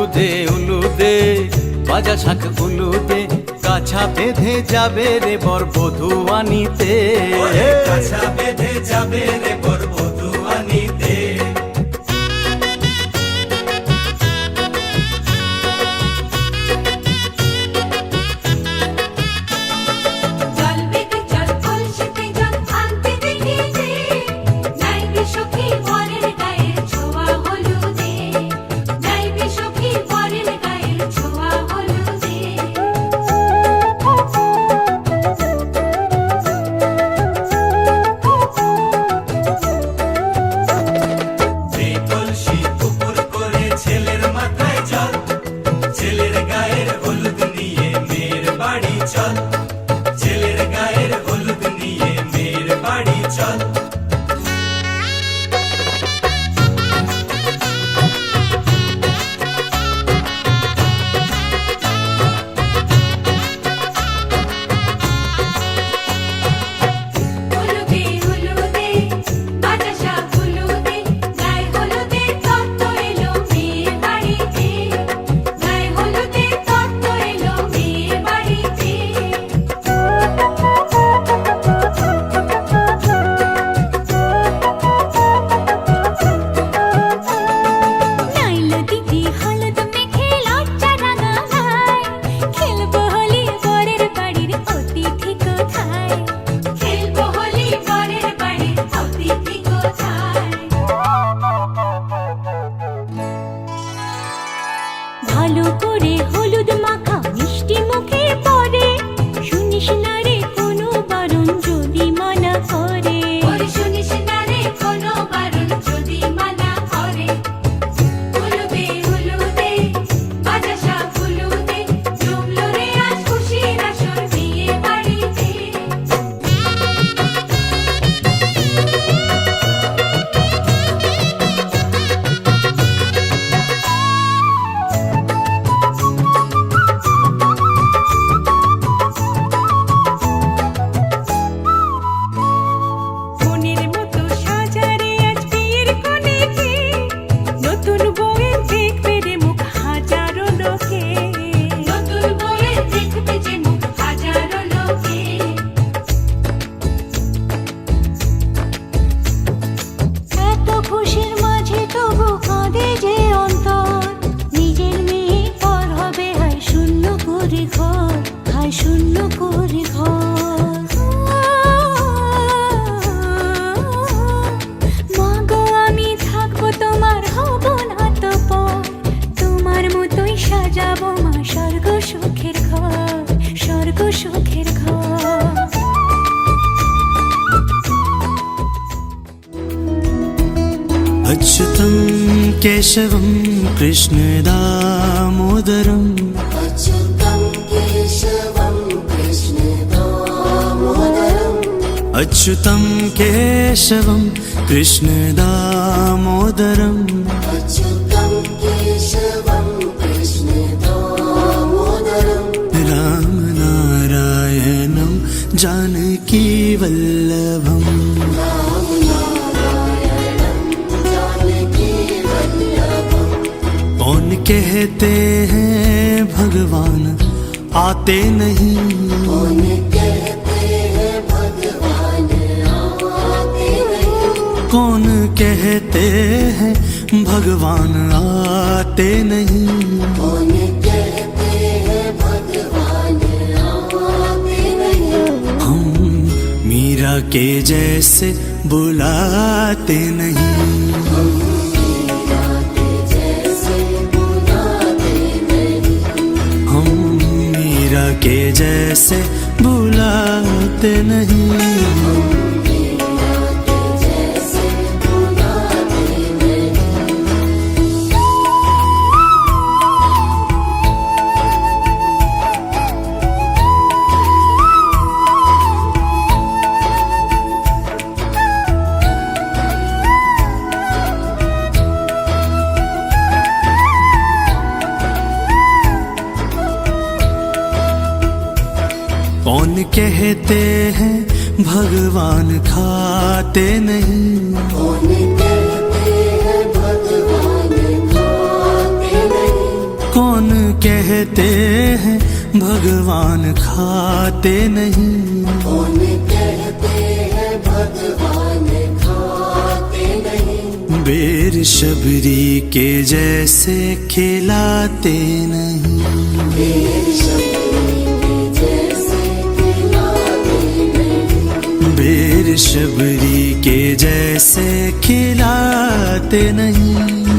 উলুদে উলুদে বাজা শাখ উলুদে, কাছা বেঁধে যাবে রে বর বধূ আনিতে, কাছা বেঁধে যাবে রে বর বধূ আনিতে। ছেলের গায়ের হলুদ নিয়ে মেয়ের বাড়ি চল। ভালো করে হলুদ মাখা মিষ্টি মুখে পড়ে, শুনিস না রে কোনো বারণ যদি মানা করে, শুনিস না রে কোনো বারণ যদি মানা করে। হলুদে হলুদে বাজা শাখ হলুদে, জমলো রে আজ খুশির আসর বিয়ে বাড়িতে। খুশির মাঝে তবু কাঁদে যে অন্তর, নিজের মেয়ে পর হবে হায় শূন্য করে ঘর, হায় শূন্য করে ঘর। মা গো আমি থাকবো তোমার, হব না তো পর, তোমার মতোই সাজাবো মা স্বর্গ সুখের ঘর, স্বর্গ সুখের ঘর। अच्युतं केशवं कृष्ण दामोदरम्, अच्युतं केशवं कृष्ण दामोदरम्, अच्युतं केशवं कृष्ण दामोदरम्, अच्युतं केशवं कृष्ण दामोदरम्, रामनारायणं जानकी वल्लभम्। कौन कहते हैं भगवान आते नहीं, कौन कहते हैं भगवान आते नहीं, कौन कहते हैं भगवान आते नहीं, कौन कहते हैं भगवान आते नहीं। हम मीरा के जैसे बुलाते नहीं, के जैसे बुलाते नहीं। कौन कहते हैं भगवान खाते नहीं, कौन कहते हैं भगवान खाते नहीं, कहते हैं भगवान खाते नहीं, कौन कहते हैं भगवान खाते नहीं, बेर शबरी के जैसे खिलाते नहीं, बेर शबरी के जैसे खिलाते नहीं, बेर शबरी के जैसे खिलाते नहीं,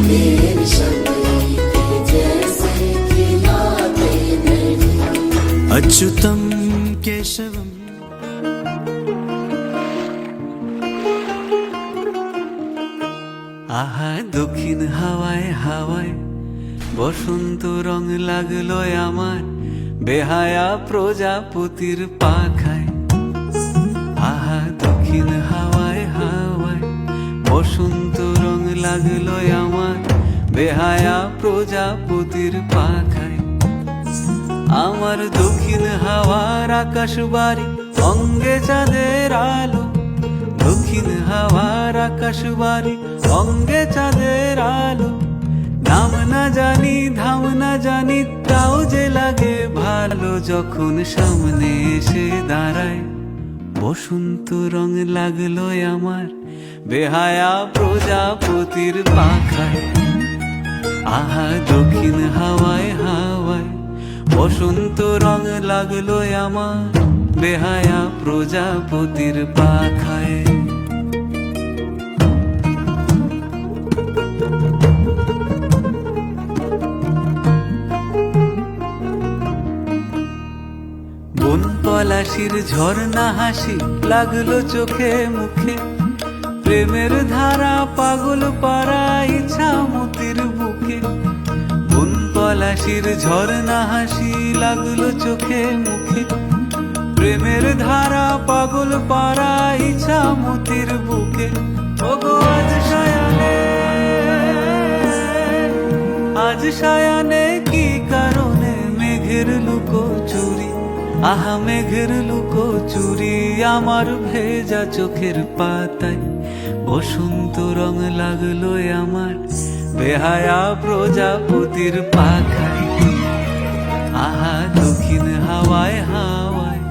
बेर शबरी के जैसे खिलाते नहीं। अच्युतम केशवम। আহা দক্ষিণ হাওয়ায় হাওয়ায় বসন্ত রং লাগলো আমার বেহায়া প্রজাপতির পাখায়। আহা দক্ষিণ হাওয়ায় হাওয়ায় বসন্ত রং লাগলো আমার বেহায়া প্রজাপতির পাখায়। আমার দক্ষিণ হাওয়ার আকাশ বাড়ি অঙ্গে চাঁদের আলো, দক্ষিণ হাওয়ার আকাশ বাড়ি অঙ্গে চাঁদের আলো। নাম না জানি ধাম না জানি তাও যে লাগে ভালো, যখন সামনে এসে দাঁড়ায় বসন্ত রং লাগলো আমার বেহায়া প্রজাপতির পাখায়। আহা দক্ষিণ হাওয়ায় হাওয়ায় বসন্ত রং লাগলো আমার বেহায়া প্রজাপতির পাখায়। বন পলাশির ঝর্ণা হাসি লাগলো চোখে মুখে, প্রেমের ধারা পাগল পাড়া ইচ্ছা মতির বুকে। বন পলাশির ঝর্ণা হাসি লাগলো চোখে মুখে, প্রেমের ধারা পাগল পাড়া ইচ্ছা মতির বুকে। ওগো আজ সায়ানে, আজ সায়ানে কি কারণে মেঘের লুকো চুরি, আহা মেঘের লুকো চুরি আমার ভেজা চোখের পাতায়। বসন্ত রং লাগলো আমার বেহায়া প্রজাপতির পাখায়। আহা দক্ষিণ হাওয়ায় হাওয়ায়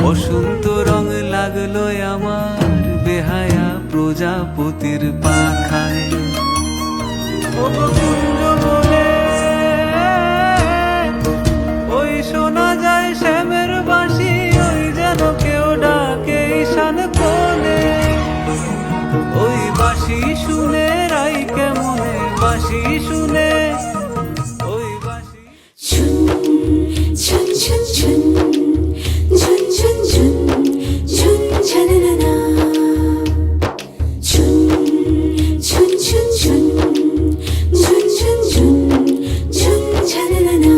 বসন্ত রং লাগলো আমার বেহায়া প্রজাপতির পাখায়। ওগো কুঞ্জ বলে ওই শোনা যায় শ্যামের বাঁশি, ওই যেন কেউ ডাকে ঈশান কোণে। ওই বাঁশি শুনে রাই কেমনে, বাঁশি শুনে ওই বাঁশি। ঝুন ঝুন ঝুন ঝুন ঝুন ঝুন ঝুন ঝুন ঝনননা, ঝুন ঝুন ঝুন ঝুন ঝুন ঝুন ঝুন ঝুন ঝনননা।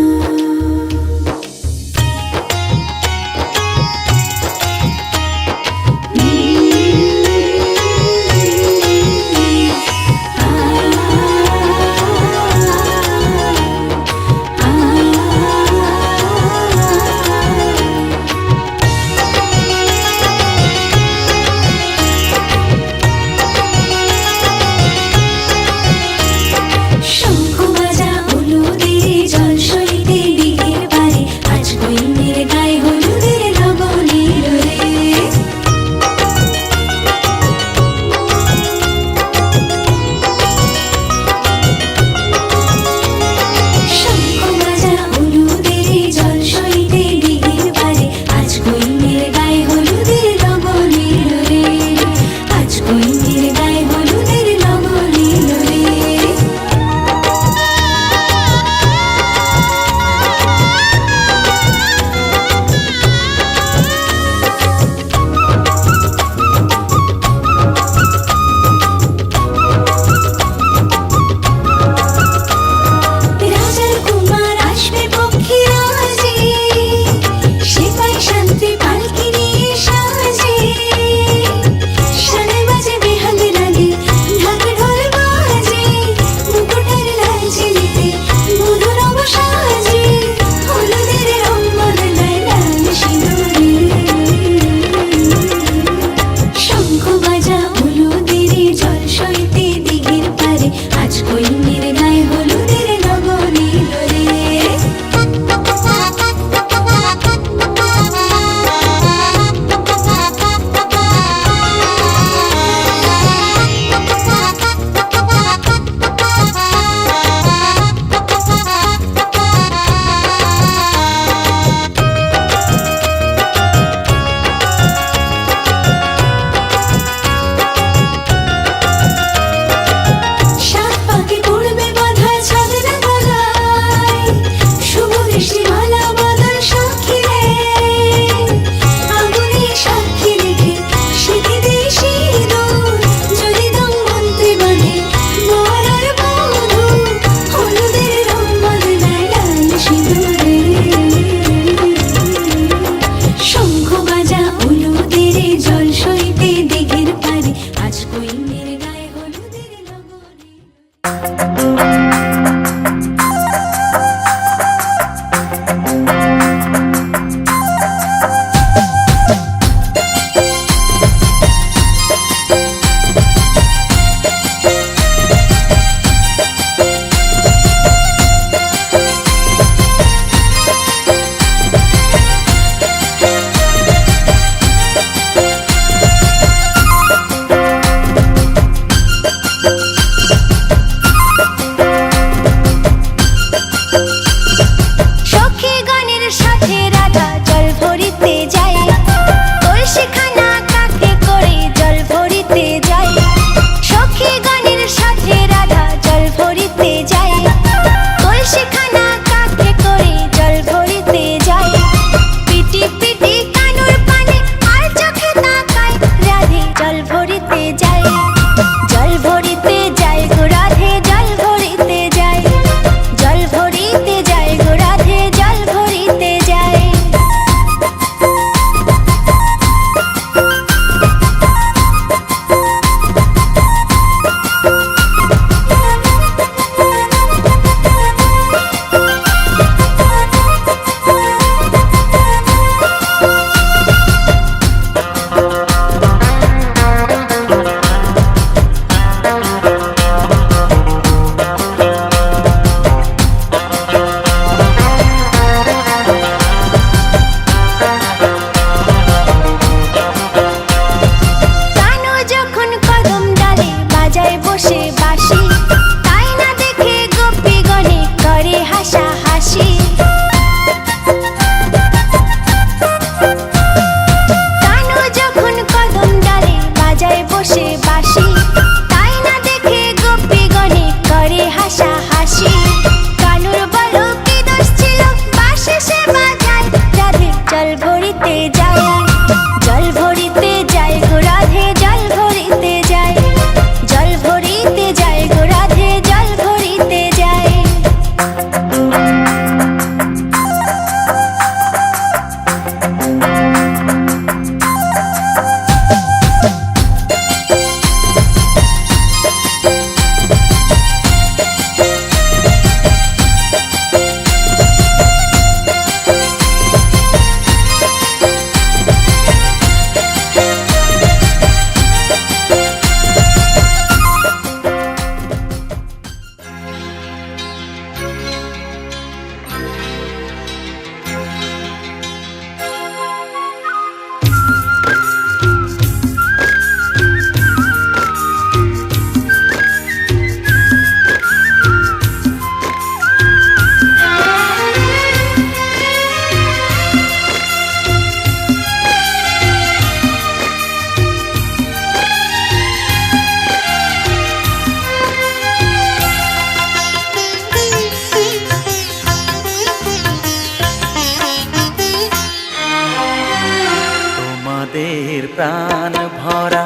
তোমাদের প্রাণ ভরা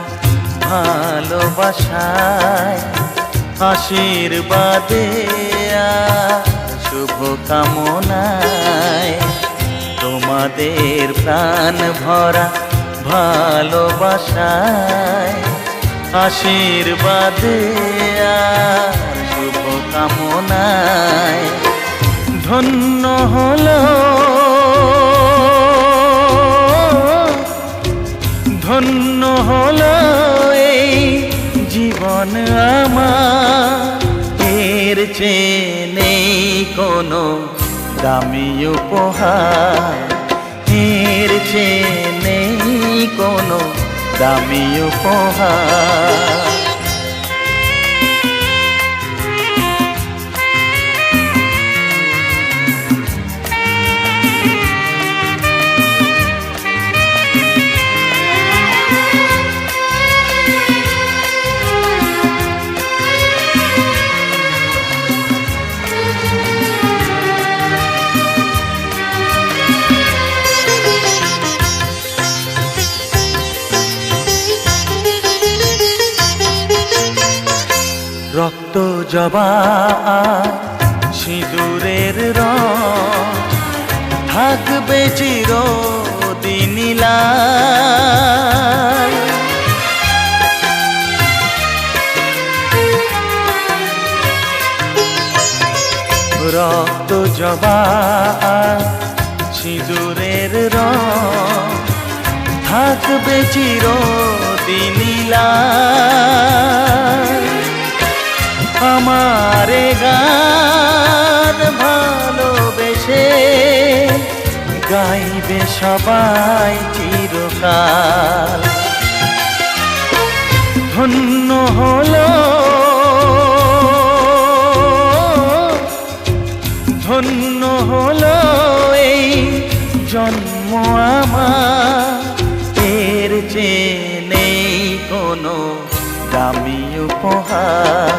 ভালোবাসায় আশীর্বাদে আর শুভ কামনায়, তোমাদের প্রাণ ভরা ভালোবাসায় আশীর্বাদে আর শুভ কামনায় ধন্য হলো ধন্য হলো এই জীবন আমার, এর চেয়ে নেই কোনো দামি উপহার, এর চেয়ে নেই কোনো দামি উপহার। রক্ত জবা সিঁদুরের রং থাকবে চিরদিন লাল, রক্ত জবা সিঁদুরের রং থাকবে চিরদিন লাল। আমারে গান ভালোবেসে গাইবে সবাই চিরকাল। ধন্য হলো ধন্য হলো এই জন্ম আমার, এর চেয়ে নেই কোনো দামি উপহার,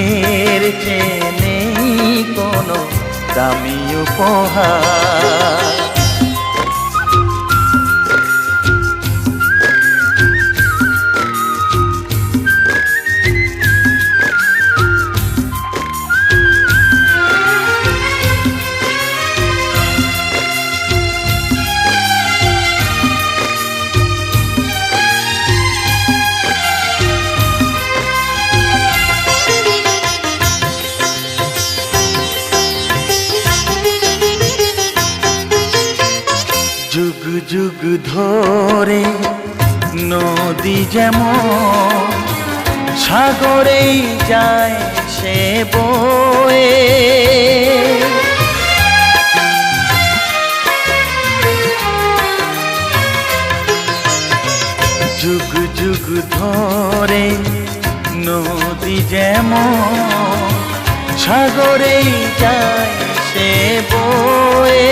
এর চেয়ে নেই কোনো দামি উপহার। যুগ যুগ ধরে নদী যেমন সাগরেই যায় সে বয়ে, যুগ যুগ ধরে নদী যেমন সাগরেই যায় সে বয়ে,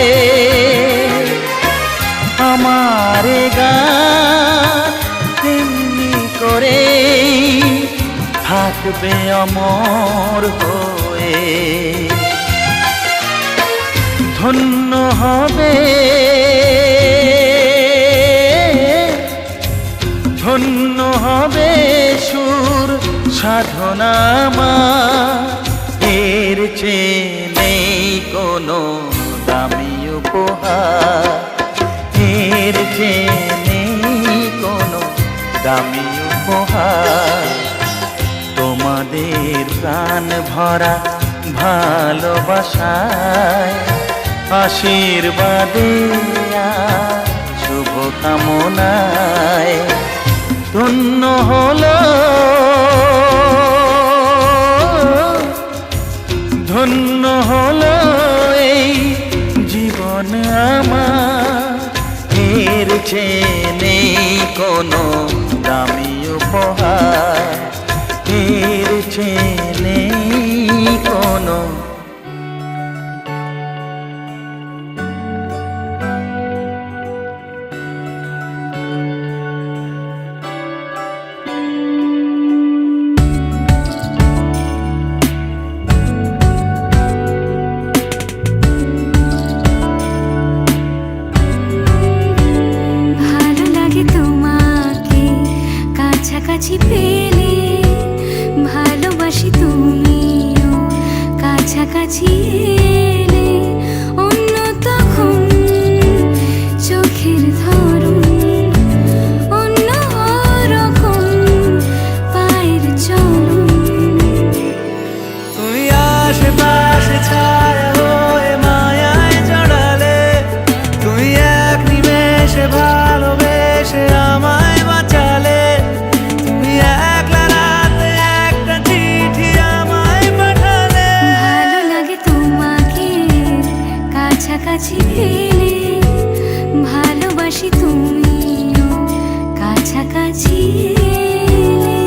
আমারে গান তেমনি করে থাকবে অমর হয়ে। ধন্য হবে ধন্য হবে সুর সাধনা আমার, এর চেয়ে নেই কোনো দামি উপহার, এর চেয়ে নেই কোনো দামি উপহার। তোমাদের প্রাণ ভরা ভালোবাসায় আশীর্বাদে আর শুভ কামনায় ধন্য হলো ধন্য হলো এই জীবন আমার, এর চেয়ে নেই কোনো দামি উপহার, এর চেয়ে নেই কোনো কাছাকাছি পেলে ভালোবাসি তুমিও কাছাকাছি এলে।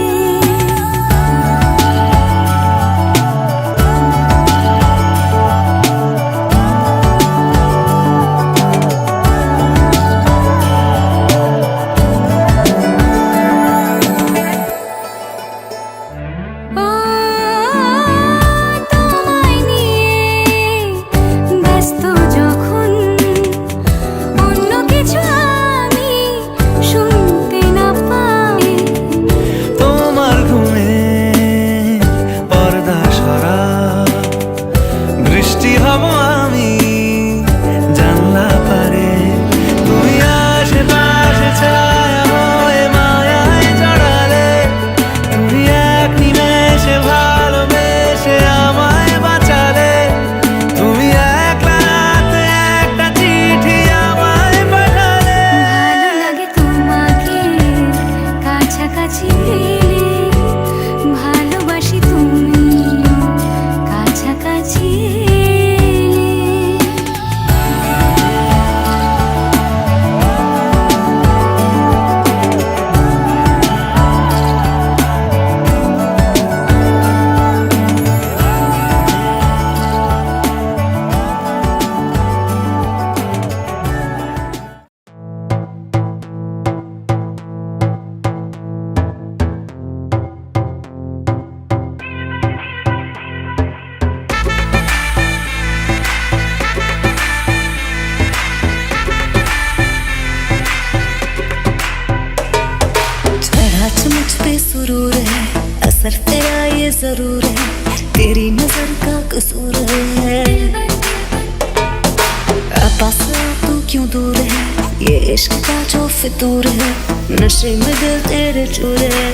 ও তোমায় নিয়ে ব্যস্ত যখন অন্য কিছু আমি শুনতে না পাই। তোমার ঘুমে পর্দা সরা বৃষ্টি হব আমি জানলা পারে তুমি আশেপাশে ছায়া হয়ে মায়ায় জড়ালে তুমি এক নিমেষে ভালোবেসে আমায় বাঁচালে তুমি একলা রাতে একটা চিঠি আমায় পাঠালে। ভালো লাগে তোমাকে কাছাকাছি পেলে ভালোবাসি তুমিও কাছাকাছি এলে। चढ़ा मुझ पे सुरूर है असर तेरा ये जरूर है तेरी नजर का कसूर है पास तू क्यों दूर है ये इश्क का जो फितूर है नशे में दिल तेरे चूर है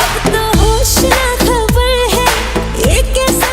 अब तो होश ना खबर है ये कैसा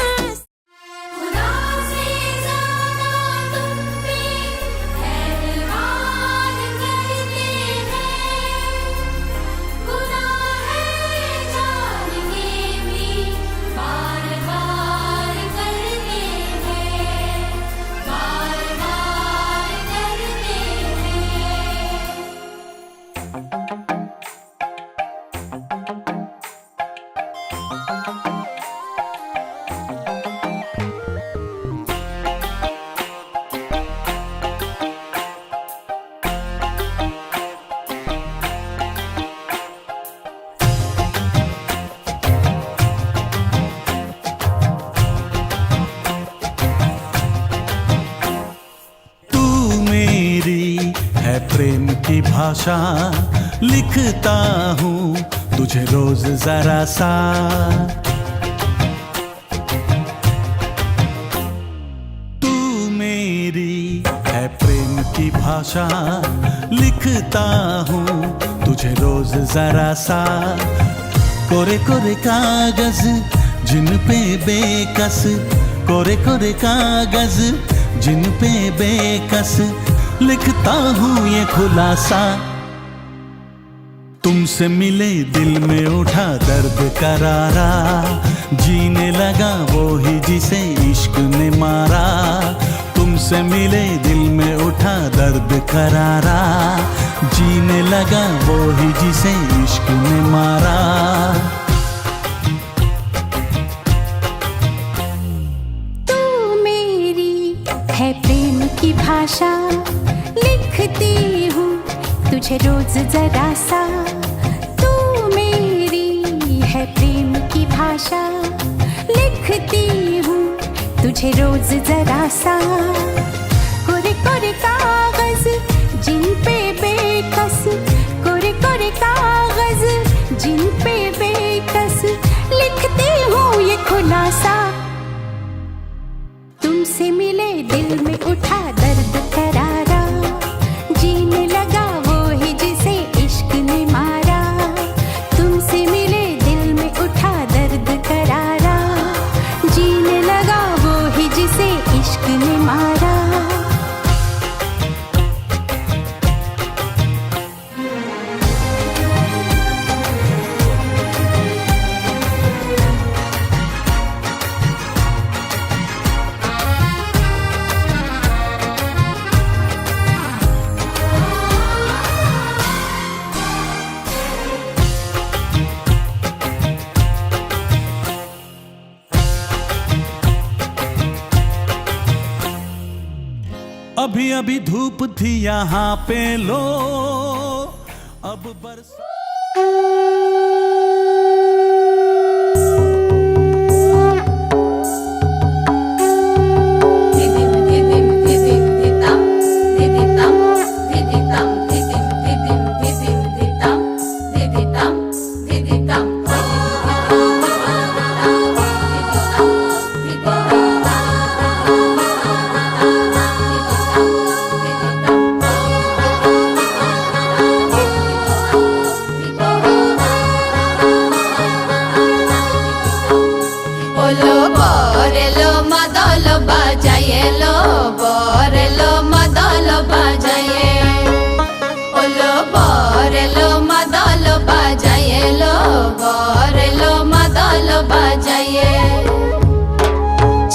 तू मेरी है प्रेम की भाषा लिखता हूँ तुझे रोज जरा सा तू मेरी है प्रेम की भाषा लिखता हूँ तुझे रोज जरा सा कोरे कोरे कागज जिन पे बेकस कोरे कोरे कागज जिन पे बेकस लिखता हूँ ये खुलासा तुमसे मिले दिल में उठा दर्द करारा जीने लगा वो ही जिसे इश्क ने मारा तुमसे मिले दिल में उठा दर्द करारा जीने लगा वो ही जिसे इश्क ने मारा तू मेरी है प्रेम की भाषा लिखती हूँ तुझे रोज जरा सा तू मेरी है प्रेम की भाषा लिखती हूँ तुझे रोज जरा सा कोरे कोरे कागज जिन पे बेकस कोरे कोरे कागज जिन पे बेकस लिखती हूँ ये खुलासा तुमसे मिले दिल में उठा दर्द करारा जीने लगा वो ही जिसे इश्क ने मारा तुमसे मिले दिल में उठा दर्द करारा जीने लगा वो ही जिसे इश्क ने मारा अभी अभी धूप थी यहाँ पे लो अब बरस ওলো বরেলো মাদল বাজায়ে লো বরেলো মাদল বাজায়ে ওলো বরেলো মাদল বাজায়ে লো বরেলো মাদল বাজায়ে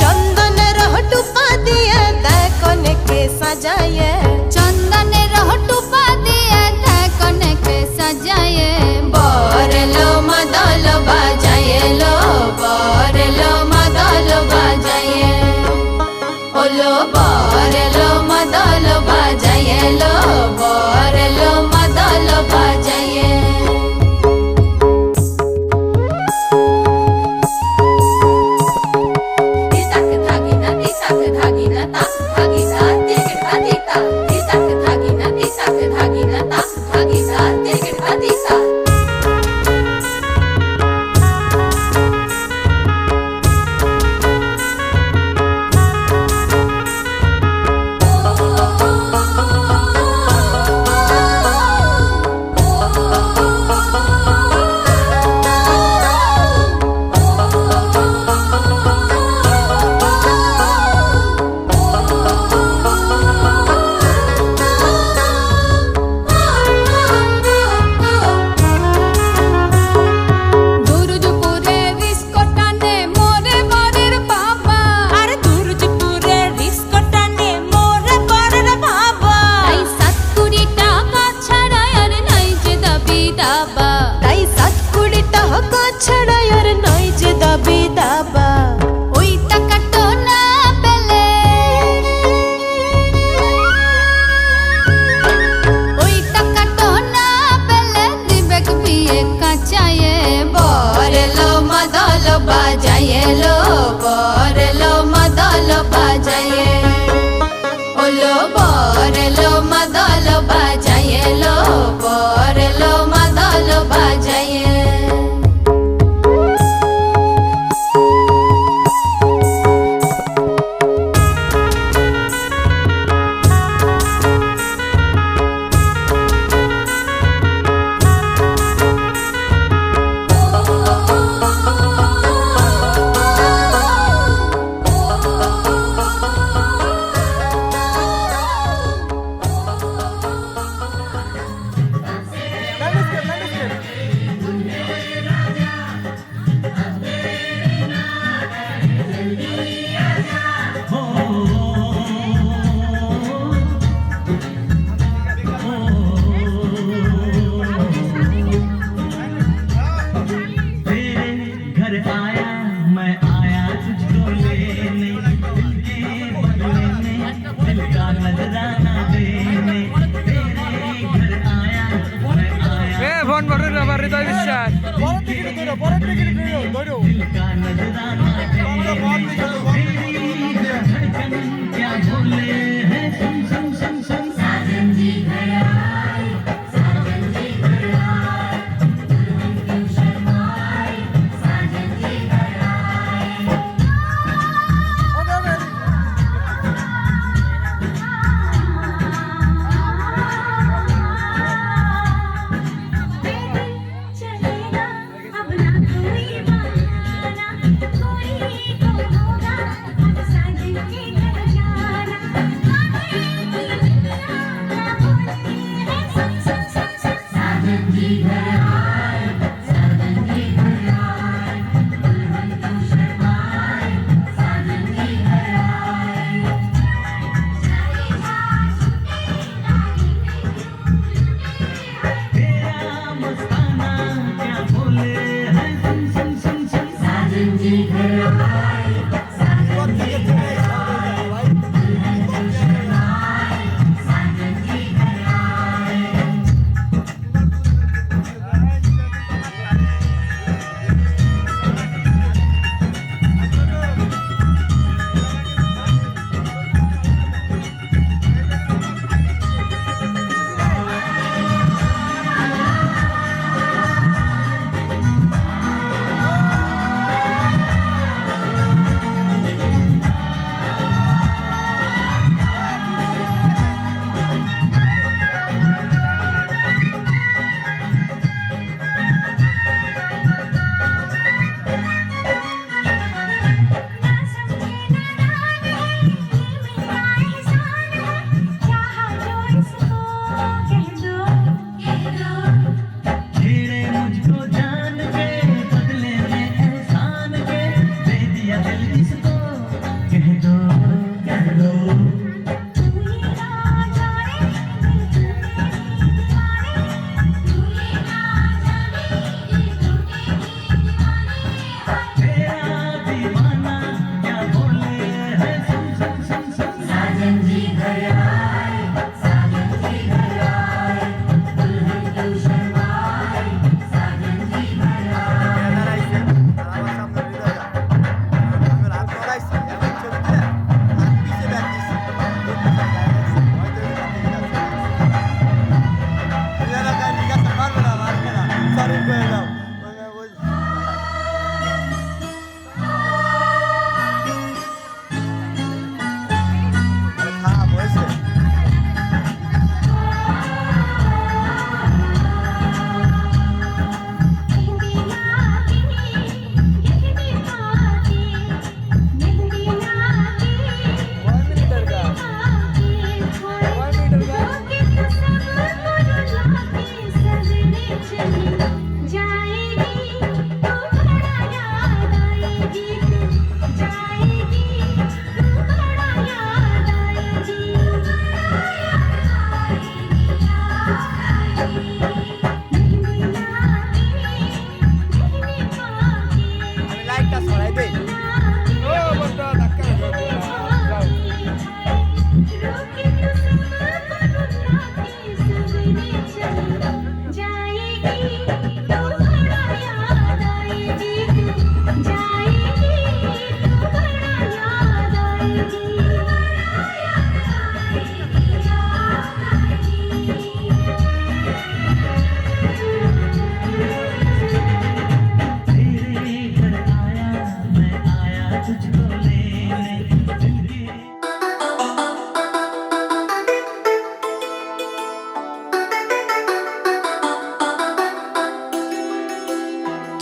চন্দনের টুপা দিয়ে দেখনকে সাজায়ে চন্দনের টুপা দিয়ে দেখনকে সাজায়ে বরেলো মাদল বাজায়ে লো বরেলো মাদল বাজায়ে ওলো বরেলো মাদল বাজায়ে লো বরেলো মাদল বাজায়ে দিতাক ধাগিনা দিতাক ধাগিনা তাক ধাগিনা দিক ধাদিতা দিতাক ধাগিনা দিতাক ধাগিনা তাক ধাগিনা দিক ধাদিতা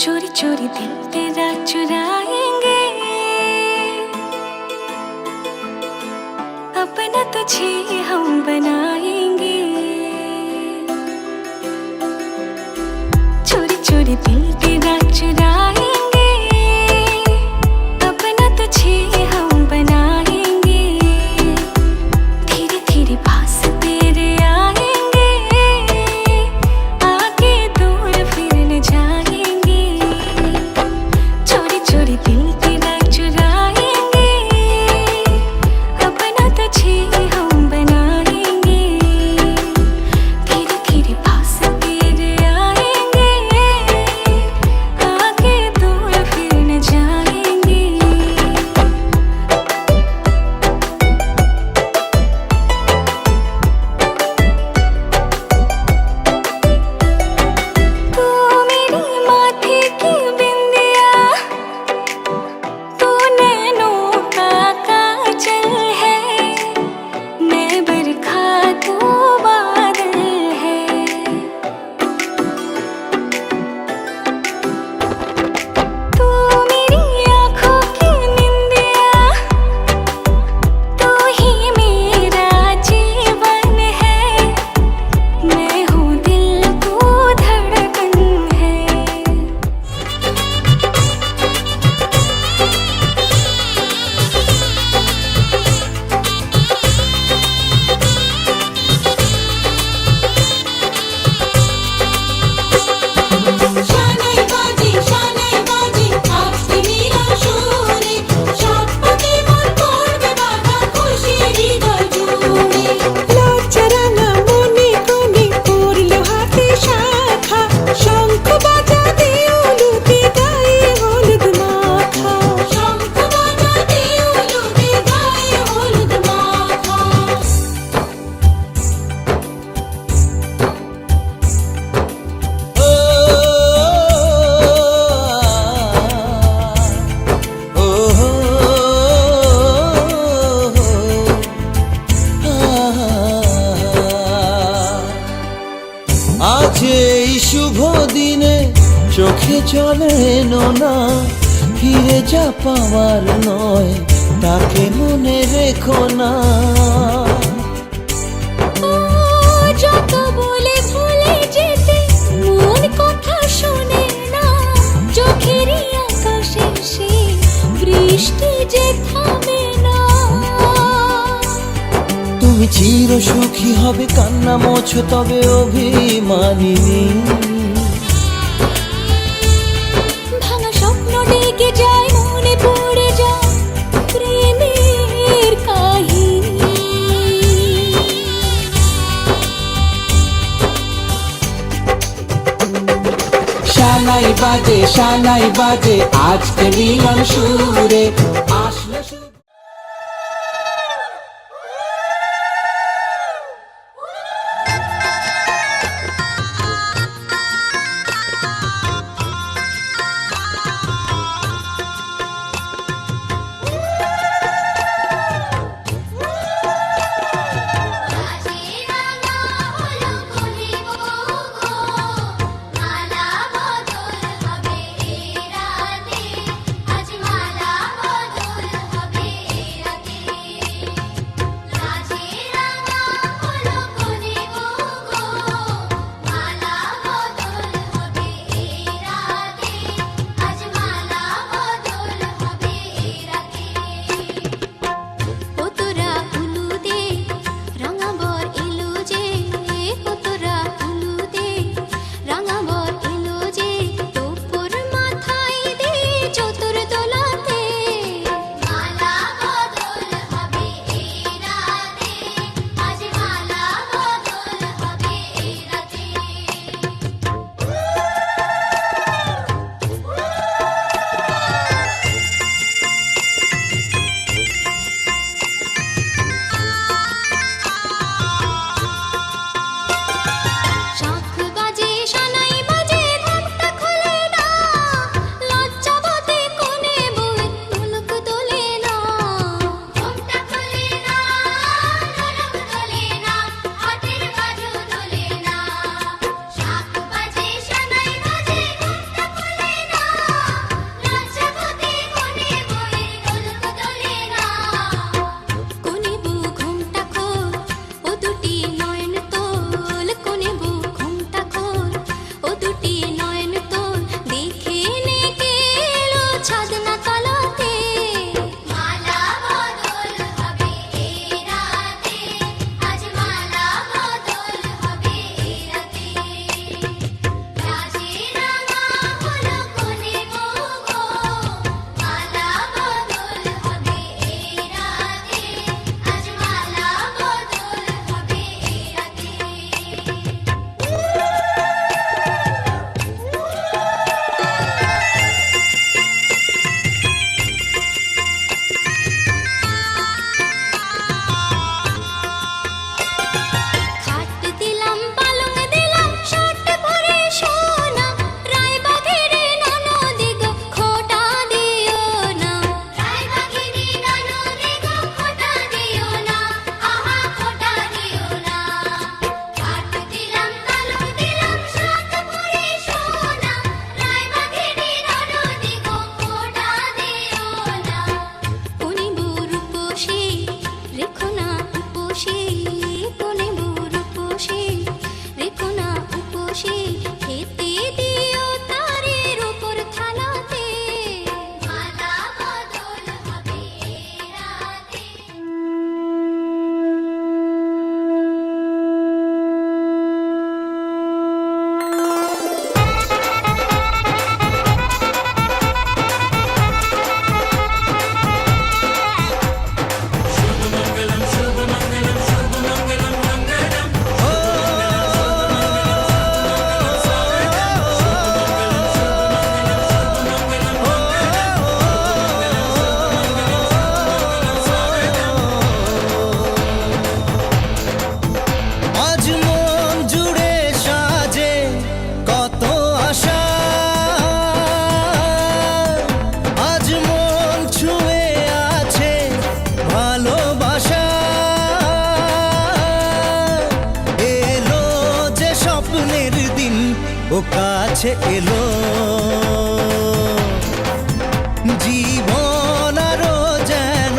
चोरी चोरी दिल तेरा चुराएंगे, अपना तुझे हम बनाएंगे। चोरी चोरी दिल तेरा चुराएंगे, अपना तुझे हम बनाएंगे। धीरे धीरे पास तेरे आएंगे, आगे दूर फिर न जाएंगे। चोरी चोरी दिल तेरा चुराएंगे, अपना तुझे हम बनाएंगे। धीरे धीरे पास तेरे आएंगे, आगे दूर फिर न जाएंगे। तू मेरी माथे की बिंदिया, तू नैनों का काजल है। मैं बरखा तू बादल है। तू मेरी आँखों की निंदिया, तू ही मेरा जीवन है। मैं हूँ दिल तू धड़कन है। শানে বাজি আজকে নীলা সুরে, সাত পাকে মন করবে বাধা খুশি হৃদয় জুড়ে। লজ্জারাঙা মনে কোণে পড়লো হাতে শাখা, শঙ্খ বাজাতে উলুতে গায়ে হলুদ মাখা। শঙ্খ বাজাতে উলুতে গায়ে হলুদ মাখা। আজ এই শুভ দিনে চোখে চলে নোনা, ফিরে যা পাওয়ার নয় তাকে মনে রেখো না। যত বলে ভুলে যেতে মন কথা শোনে না। চোখেরই আকাশে সে বৃষ্টি যে থামে না। তুমি চির সুখী হবে, কান্না মোছো তবে অভিমানিনী। ভাঙা স্বপ্ন ডেকে যায়, মনে পড়ে যায় প্রেমের কাহিনী। শানাই বাজে আজকে মিলন সুরে আসলো ও কাছে এলো জীবন আরো যেন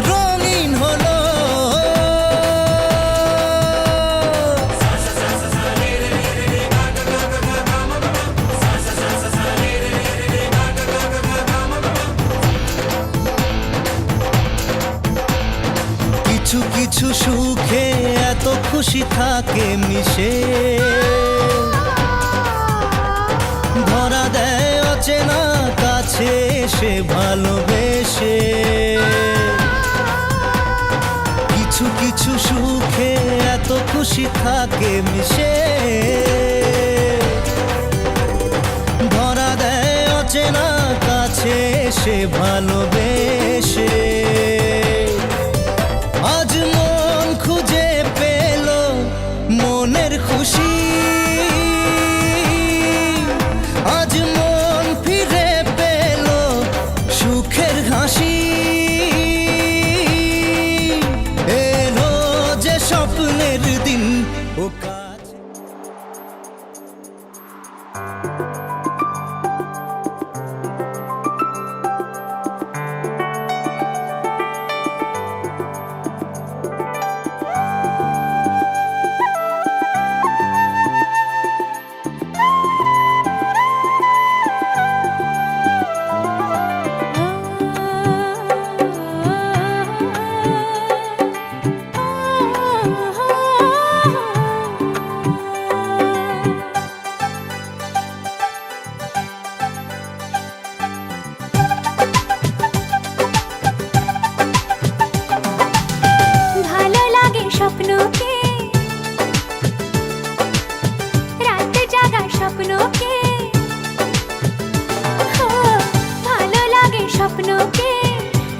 রঙিন হলো কিছু কিছু সুখে এত খুশি থাকে মিশে ধরা দেয় অচেনা কাছে এসে ভালোবেসে কিছু কিছু সুখে এত খুশি থাকে মিশে অচেনা কাছে এসে ভালোবেসে আজ মন খুঁজে পেল মনের খুশি, আজ মন ফিরে পেল সুখের হাসি। এলো যে স্বপ্নের দিন ও কাছে ভালো লাগে স্বপ্নকে, রাতে জাগা স্বপ্নকে, ও, ভালো লাগে স্বপ্নকে,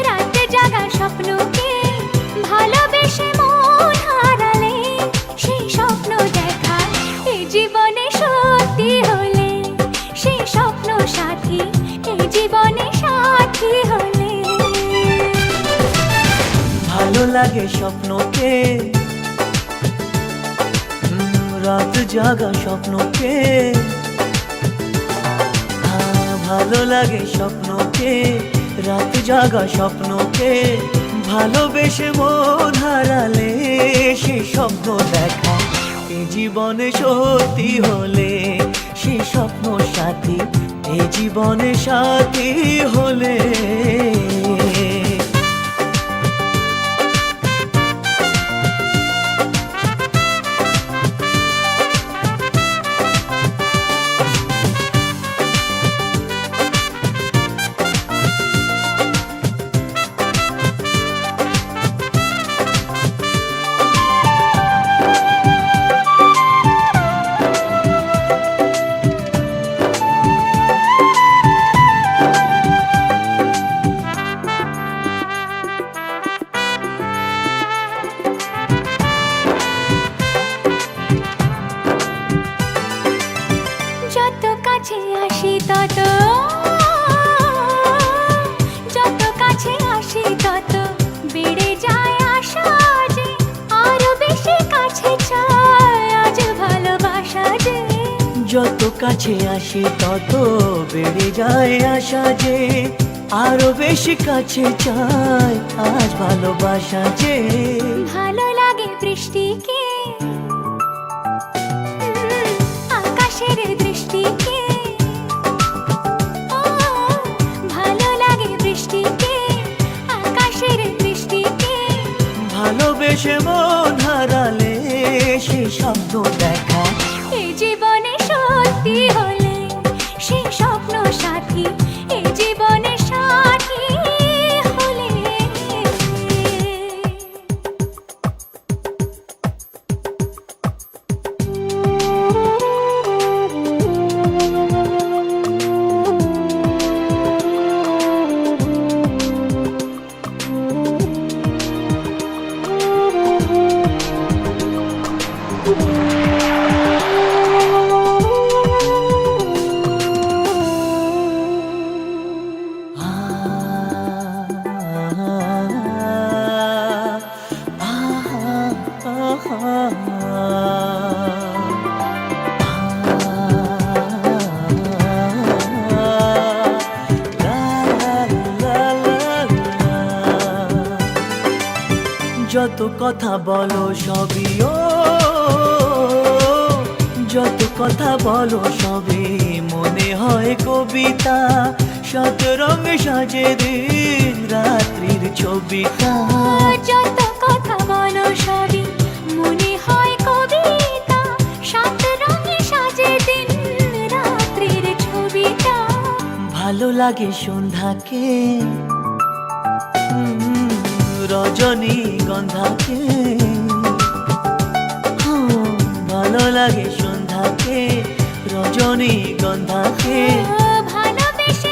রাতে জাগা স্বপ্নকে, ভালোবেসে মন হারালে সেই স্বপ্ন দেখা এই জীবনে সত্যি হলে, সেই স্বপ্ন সাথী এই জীবনে সাথী হলে। ভালো লাগে স্বপ্নকে, রাত জাগা স্বপ্নকে, ভালো লাগে স্বপ্নকে, রাত জাগা স্বপ্নকে, ভালোবেসে মন হারালে সে স্বপ্ন দেখা এই জীবনে সত্যি হলে, সে স্বপ্ন সাথী এই জীবনে সাথী হলে। যত কাছে আসি তত, যত কাছে আসি তত বেড়ে যায় আশা যে আরো বেশি কাছে চাই আজ ভালোবাসা যে। যত কাছে আসি তত বেড়ে যায় আশা যে আরো বেশি কাছে চাই আজ ভালোবাসা যে। ভালো লাগে বৃষ্টিকে, আকাশের দৃষ্টিকে, ও, ভালো লাগে বৃষ্টিকে, আকাশের দৃষ্টিকে, ভালোবেসে মন হারালে সে স্বপ্ন দেখা এই জীবনে সত্যি হলে সেই স্বপ্ন সাথী এই জীবনে সাথী হলে। যত কথা বলো সবই ও, যত কথা বলো সবই মনে হয় কবিতা, শত রঙে সাজে দিন রাত্রির ছবিটা। যত কথা বলো সবই মনে হয় কবিতা, সাত রঙে সাজে দিন রাত্রির ছবিটা। ভালো লাগে সন্ধ্যাকে, রজনী গন্ধাকে, ভালো লাগে সন্ধ্যাকে, রজনী গন্ধাকে, ভালোবেসে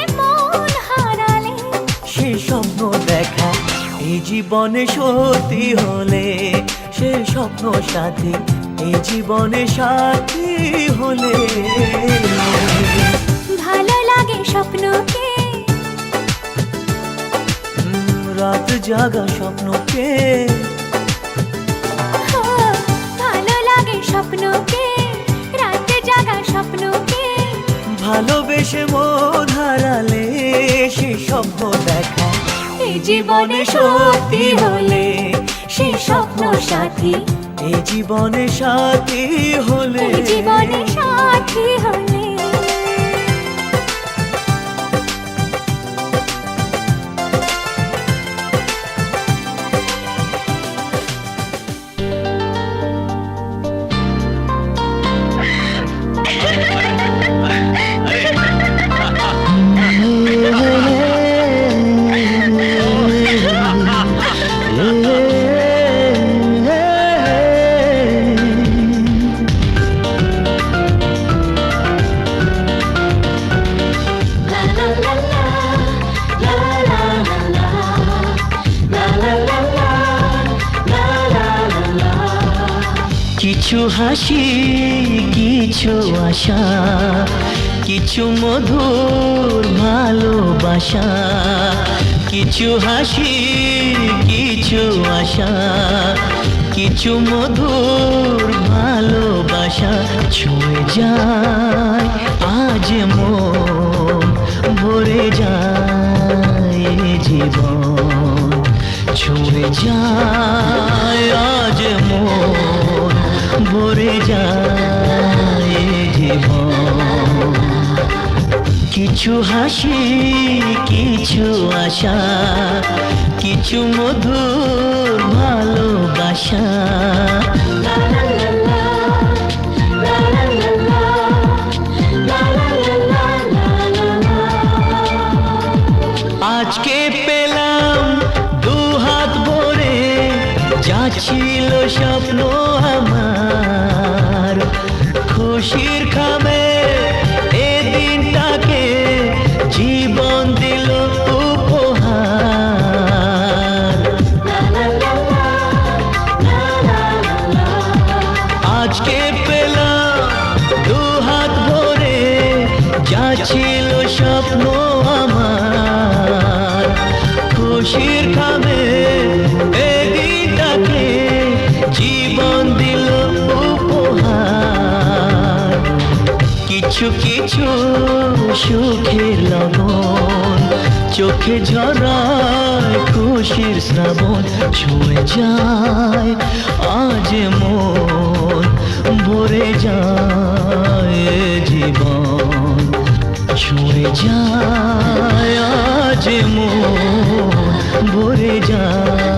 জীবনে সত্যি হলে সে স্বপ্ন সাথী, এই জীবনে সাথী হলে ভালো লাগে স্বপ্নকে, রাত জাগা স্বপ্নকে, ও, ভালো লাগে স্বপ্নকে, রাতে জাগা স্বপ্নকে। ভালোবেসে মন হারালে সে স্বপ্ন দেখা, এই জীবনে সত্যি হলে সে স্বপ্ন সাথী, এই জীবনে সাথী হলে, এই জীবনে সাথী হলে। কিছু হাসি, কিছু আশা, কিছু মধুর ভালোবাসা, কিছু হাসি, কিছু আশা, কিছু মধুর ভালোবাসা ছুঁয়ে যায় আজ মন, ভরে যায় জীবন, ছুঁয়ে যায় আজ মন, ভরে যায় জীবন। কিছু হাসি, কিছু আশা, কিছু মধুর ভালোবাসা। আজকে পেলাম দু হাত ভরে, যা ছিল স্বপ্ন আমার, খুশির খামে এ দিনটাকে জীবন দিল উপহার। আজকে পেলাম দু হাত ভরে, যা ছিল স্বপ্ন আমার, খুশির খামে এ দিনটাকে জীবন দিল উপহার। কিছু কিছু সুখের লগন, চোখে ঝরায় খুশির শ্রাবণ, ছুঁয়ে যায় আজ মন, ভরে যায় জীবন, ছুঁয়ে যায় আজ মন, ভরে যায়